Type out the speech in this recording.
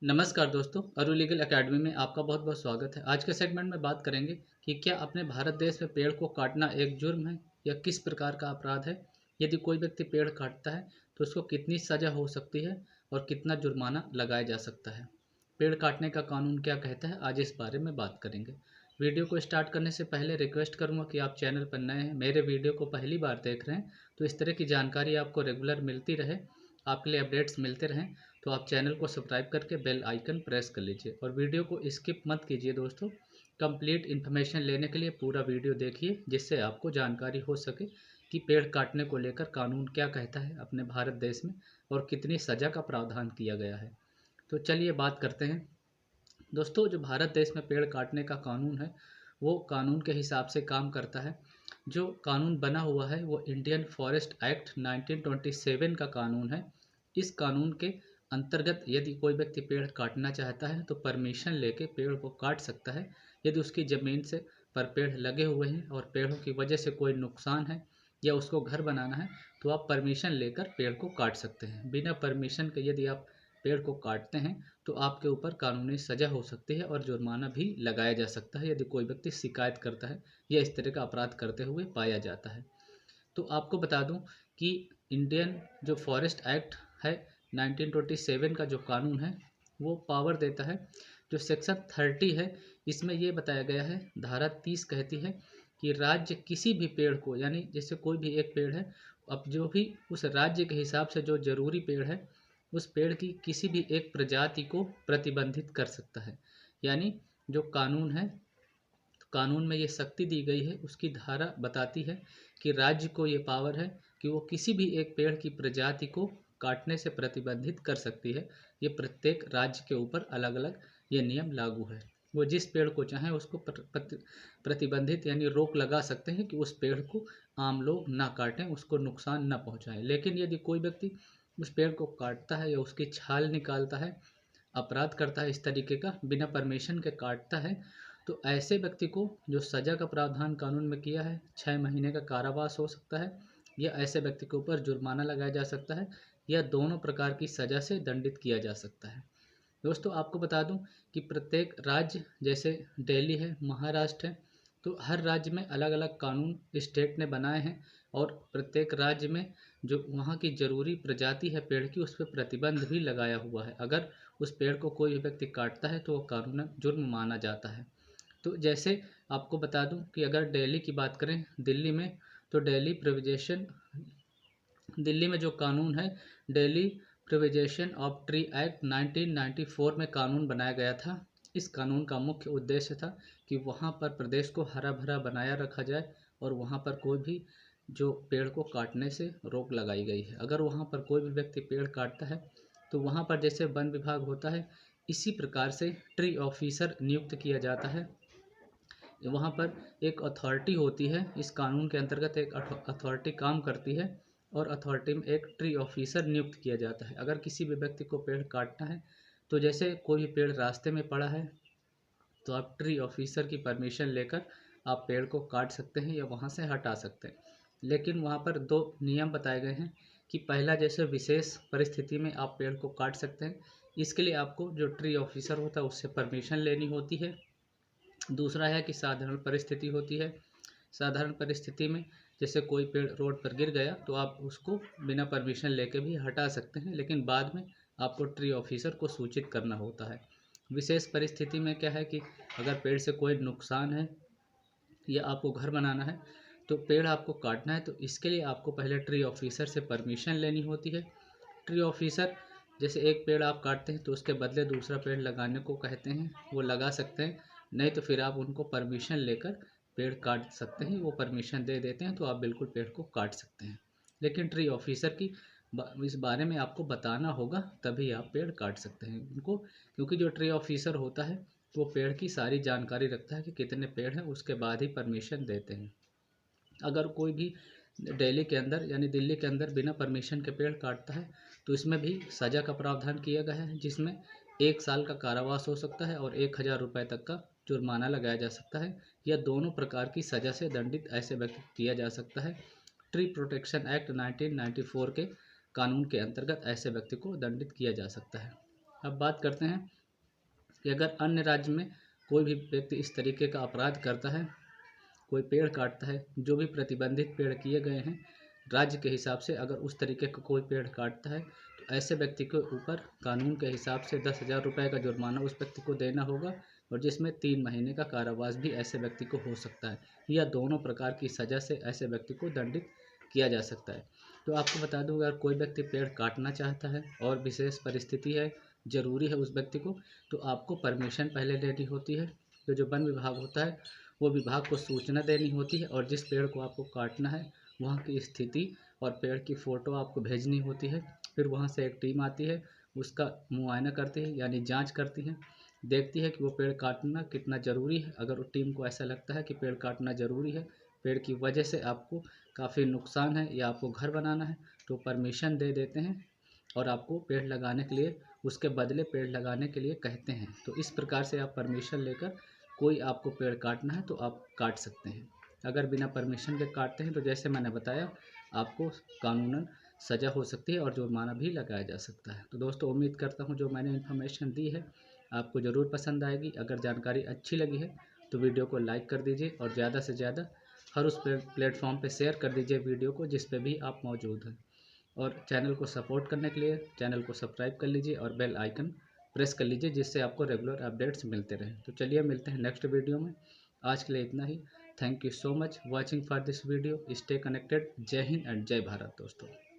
नमस्कार दोस्तों, अरु लीगल एकेडमी में आपका बहुत बहुत स्वागत है। आज के सेगमेंट में बात करेंगे कि क्या अपने भारत देश में पेड़ को काटना एक जुर्म है या किस प्रकार का अपराध है। यदि कोई व्यक्ति पेड़ काटता है तो उसको कितनी सज़ा हो सकती है और कितना जुर्माना लगाया जा सकता है। पेड़ काटने का कानून क्या कहता है, आज इस बारे में बात करेंगे। वीडियो को स्टार्ट करने से पहले रिक्वेस्ट करूँगा कि आप चैनल पर नए हैं, मेरे वीडियो को पहली बार देख रहे हैं तो इस तरह की जानकारी आपको रेगुलर मिलती रहे, आपके लिए अपडेट्स मिलते रहें, तो आप चैनल को सब्सक्राइब करके बेल आइकन प्रेस कर लीजिए और वीडियो को स्किप मत कीजिए दोस्तों। कंप्लीट इन्फॉर्मेशन लेने के लिए पूरा वीडियो देखिए, जिससे आपको जानकारी हो सके कि पेड़ काटने को लेकर कानून क्या कहता है अपने भारत देश में और कितनी सज़ा का प्रावधान किया गया है। तो चलिए बात करते हैं दोस्तों। जो भारत देश में पेड़ काटने का कानून है वो कानून के हिसाब से काम करता है। जो कानून बना हुआ है वो इंडियन फॉरेस्ट एक्ट 1927 का कानून है। इस कानून के अंतर्गत यदि कोई व्यक्ति पेड़ काटना चाहता है तो परमिशन लेके पेड़ को काट सकता है। यदि उसकी ज़मीन से पर पेड़ लगे हुए हैं और पेड़ों की वजह से कोई नुकसान है या उसको घर बनाना है तो आप परमिशन लेकर पेड़ को काट सकते हैं। बिना परमिशन के यदि आप पेड़ को काटते हैं तो आपके ऊपर कानूनी सज़ा हो सकती है और जुर्माना भी लगाया जा सकता है यदि कोई व्यक्ति शिकायत करता है या इस तरह का अपराध करते हुए पाया जाता है। तो आपको बता दूं कि इंडियन जो फॉरेस्ट एक्ट है 1927 का जो कानून है वो पावर देता है। जो सेक्शन 30 है इसमें ये बताया गया है, धारा 30 कहती है कि राज्य किसी भी पेड़ को, यानी जैसे कोई भी एक पेड़ है, अब जो भी उस राज्य के हिसाब से जो जरूरी पेड़ है उस पेड़ की किसी भी एक प्रजाति को प्रतिबंधित कर सकता है। यानी जो कानून है, तो कानून में ये शक्ति दी गई है, उसकी धारा बताती है कि राज्य को ये पावर है कि वो किसी भी एक पेड़ की प्रजाति को काटने से प्रतिबंधित कर सकती है। ये प्रत्येक राज्य के ऊपर अलग अलग ये नियम लागू है। वो जिस पेड़ को चाहें उसको प्रतिबंधित यानी रोक लगा सकते हैं कि उस पेड़ को आम लोग ना काटें, उसको नुकसान ना पहुंचाएं। लेकिन यदि कोई व्यक्ति उस पेड़ को काटता है या उसकी छाल निकालता है, अपराध करता है इस तरीके का, बिना परमिशन के काटता है, तो ऐसे व्यक्ति को जो सज़ा का प्रावधान कानून में किया है, 6 महीने का कारावास हो सकता है या ऐसे व्यक्ति के ऊपर जुर्माना लगाया जा सकता है या दोनों प्रकार की सज़ा से दंडित किया जा सकता है। दोस्तों आपको बता दूं कि प्रत्येक राज्य, जैसे दिल्ली है, महाराष्ट्र है, तो हर राज्य में अलग अलग कानून स्टेट ने बनाए हैं और प्रत्येक राज्य में जो वहाँ की ज़रूरी प्रजाति है पेड़ की उस पर प्रतिबंध भी लगाया हुआ है। अगर उस पेड़ को कोई व्यक्ति काटता है तो वो कानूनन जुर्म माना जाता है। तो जैसे आपको बता दूं कि अगर दिल्ली की बात करें, दिल्ली में तो दिल्ली में जो कानून है, दिल्ली प्रिवेजेशन ऑफ ट्री एक्ट 1994 में कानून बनाया गया था। इस कानून का मुख्य उद्देश्य था कि वहाँ पर प्रदेश को हरा भरा बनाया रखा जाए और वहाँ पर कोई भी जो पेड़ को काटने से रोक लगाई गई है। अगर वहाँ पर कोई भी व्यक्ति पेड़ काटता है तो वहाँ पर जैसे वन विभाग होता है, इसी प्रकार से ट्री ऑफिसर नियुक्त किया जाता है। वहाँ पर एक अथॉरिटी होती है, इस कानून के अंतर्गत एक अथॉरिटी काम करती है और अथॉरिटी में एक ट्री ऑफिसर नियुक्त किया जाता है। अगर किसी भी व्यक्ति को पेड़ काटना है तो जैसे कोई भी पेड़ रास्ते में पड़ा है तो आप ट्री ऑफिसर की परमिशन लेकर आप पेड़ को काट सकते हैं या वहाँ से हटा सकते हैं। लेकिन वहाँ पर दो नियम बताए गए हैं कि पहला, जैसे विशेष परिस्थिति में आप पेड़ को काट सकते हैं, इसके लिए आपको जो ट्री ऑफिसर होता है उससे परमिशन लेनी होती है। दूसरा है कि साधारण परिस्थिति होती है। साधारण परिस्थिति में जैसे कोई पेड़ रोड पर गिर गया तो आप उसको बिना परमिशन लेके भी हटा सकते हैं, लेकिन बाद में आपको ट्री ऑफिसर को सूचित करना होता है। विशेष परिस्थिति में क्या है कि अगर पेड़ से कोई नुकसान है या आपको घर बनाना है तो पेड़ आपको काटना है, तो इसके लिए आपको पहले ट्री ऑफिसर से परमिशन लेनी होती है। ट्री ऑफिसर जैसे एक पेड़ आप काटते हैं तो उसके बदले दूसरा पेड़ लगाने को कहते हैं, वो लगा सकते हैं। नहीं तो फिर आप उनको परमिशन लेकर पेड़ काट सकते हैं, वो परमिशन दे देते हैं तो आप बिल्कुल पेड़ को काट सकते हैं। लेकिन ट्री ऑफिसर की इस बारे में आपको बताना होगा, तभी आप पेड़ काट सकते हैं उनको, क्योंकि जो ट्री ऑफिसर होता है वो पेड़ की सारी जानकारी रखता है कि कितने पेड़ हैं, उसके बाद ही परमिशन देते हैं। अगर कोई भी दिल्ली के अंदर यानी दिल्ली के अंदर बिना परमिशन के पेड़ काटता है तो इसमें भी सज़ा का प्रावधान किया गया है, जिसमें 1 साल का कारावास हो सकता है और 1000 रुपये तक का जुर्माना लगाया जा सकता है या दोनों प्रकार की सज़ा से दंडित ऐसे व्यक्ति किया जा सकता है। ट्री प्रोटेक्शन एक्ट 1994 के कानून के अंतर्गत ऐसे व्यक्ति को दंडित किया जा सकता है। अब बात करते हैं कि अगर अन्य राज्य में कोई भी व्यक्ति इस तरीके का अपराध करता है, कोई पेड़ काटता है, जो भी प्रतिबंधित पेड़ किए गए हैं राज्य के हिसाब से, अगर उस तरीके का कोई पेड़ काटता है तो ऐसे व्यक्ति के ऊपर कानून के हिसाब से 10,000 रुपये का जुर्माना उस व्यक्ति को देना होगा, और जिसमें 3 महीने का कारावास भी ऐसे व्यक्ति को हो सकता है, या दोनों प्रकार की सज़ा से ऐसे व्यक्ति को दंडित किया जा सकता है। तो आपको बता दूं, अगर कोई व्यक्ति पेड़ काटना चाहता है और विशेष परिस्थिति है, ज़रूरी है उस व्यक्ति को, तो आपको परमिशन पहले लेनी होती है। तो जो वन विभाग होता है वो विभाग को सूचना देनी होती है, और जिस पेड़ को आपको काटना है वहाँ की स्थिति और पेड़ की फ़ोटो आपको भेजनी होती है। फिर वहाँ से एक टीम आती है, उसका मुआयना करती है, यानी जांच करती है, देखती है कि वो पेड़ काटना कितना ज़रूरी है। अगर उस टीम को ऐसा लगता है कि पेड़ काटना ज़रूरी है, पेड़ की वजह से आपको काफ़ी नुकसान है या आपको घर बनाना है, तो परमिशन दे देते हैं और आपको पेड़ लगाने के लिए, उसके बदले पेड़ लगाने के लिए कहते हैं। तो इस प्रकार से आप परमिशन लेकर कोई आपको पेड़ काटना है तो आप काट सकते हैं। अगर बिना परमिशन के काटते हैं तो जैसे मैंने बताया, आपको कानूनन सज़ा हो सकती है और जुर्माना भी लगाया जा सकता है। तो दोस्तों, उम्मीद करता हूँ जो मैंने इन्फॉर्मेशन दी है आपको ज़रूर पसंद आएगी। अगर जानकारी अच्छी लगी है तो वीडियो को लाइक कर दीजिए, और ज़्यादा से ज़्यादा हर उस प्लेटफॉर्म पे शेयर कर दीजिए वीडियो को जिस पे भी आप मौजूद हैं। और चैनल को सपोर्ट करने के लिए चैनल को सब्सक्राइब कर लीजिए और बेल आइकन प्रेस कर लीजिए, जिससे आपको रेगुलर अपडेट्स मिलते रहें। तो चलिए मिलते हैं नेक्स्ट वीडियो में। आज के लिए इतना ही। Thank you so much watching for this video. Stay connected. Jai Hind and जय भारत दोस्तों।